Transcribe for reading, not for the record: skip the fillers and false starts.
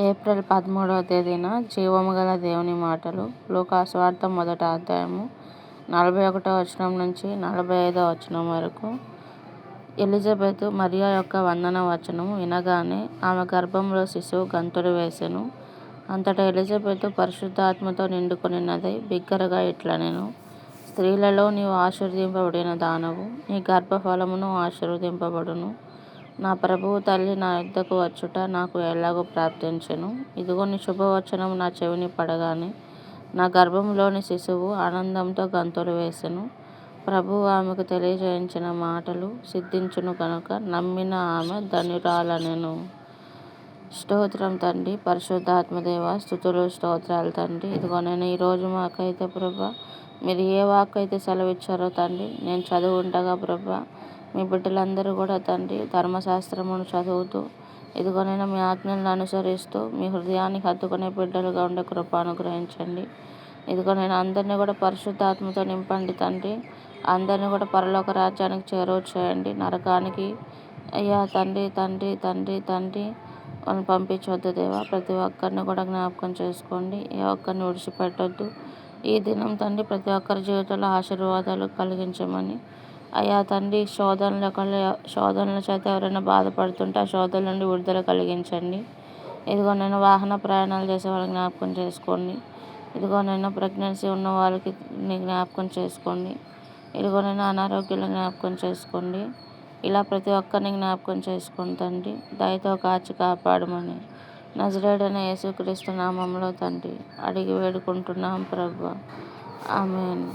April 13వ తేదీన జీవము గల దేవుని మాటలు. లూకా సువార్త 1వ అధ్యాయము 41వ వచనం నుంచి 45వ వచనం వరకు. ఎలిజబెతు మరియ యొక్క వందన వచనము వినగానే ఆమె గర్భంలో శిశువు గంతులు వేసెను. అంతటా ఎలిజబెతు పరిశుద్ధాత్మతో నిండుకొనినదై బిగ్గరగా ఇట్లనెను: స్త్రీలలో నీవు ఆశీర్వదింపబడిన దానవు, నీ గర్భఫలమును ఆశీర్వదింపబడును. నా ప్రభువు తల్లి నా యొద్దకు వచ్చుట నాకు ఎలాగూ ప్రాప్తించెను. ఇదిగో నీ శుభవచనము నా చెవిని పడగానే నా గర్భంలోని శిశువు ఆనందంతో గంతులు వేసెను. ప్రభువు ఆమెకు తెలియజేయించిన మాటలు సిద్ధించును కనుక నమ్మిన ఆమె ధన్యురాలనెను. స్తోత్రం తండ్రి. పరిశుద్ధాత్మదేవ, స్తుతులు స్తోత్రాలు తండ్రి. ఇదిగో నేను ఈరోజు మాకైతే ప్రభా మీరు ఏ వాక్కు అయితే సెలవిచ్చారో తండ్రి, నేను చదువుండగా ప్రభా మీ బిడ్డలందరూ కూడా తండ్రి ధర్మశాస్త్రమును చదువుతూ ఇదిగో నేను మీ ఆజ్ఞలను అనుసరిస్తూ మీ హృదయానికి హత్తుకునే బిడ్డలుగా ఉండే కృప అనుగ్రహించండి. ఇదిగో నేను అందరినీ కూడా పరిశుద్ధాత్మతో నింపండి తండ్రి. అందరినీ కూడా పరలోక రాజ్యానికి చేరువ చేయండి. నరకానికి అయ్యా తండ్రి తండ్రి తండ్రి తండ్రి వాళ్ళని పంపించొద్దు దేవా. ప్రతి ఒక్కరిని కూడా జ్ఞాపకం చేసుకోండి. ఏ ఒక్కరిని విడిచిపెట్టొద్దు. ఈ దినం తండ్రి ప్రతి ఒక్కరి జీవితంలో ఆశీర్వాదాలు కలిగించమని అయ్యా తండ్రి, శోధనల చేత ఎవరైనా బాధపడుతుంటే ఆ శోధనల నుండి విడుదల కలిగించండి. ఇదిగో నేను వాహన ప్రయాణాలు చేసే వాళ్ళకి జ్ఞాపకం చేసుకోండి. ఇదిగో నేను ప్రెగ్నెన్సీ ఉన్న వాళ్ళకి జ్ఞాపకం చేసుకోండి. ఇదిగో నేను అనారోగ్యాలను జ్ఞాపకం చేసుకోండి. ఇలా ప్రతి ఒక్కరిని జ్ఞాపకం చేసుకోండి తండ్రి. దయతో కాచి కాపాడమని నజరేయుడైన యేసుక్రీస్తు నామములో తండ్రి అడిగి వేడుకుంటున్నాం ప్రభువా. ఆమేన్.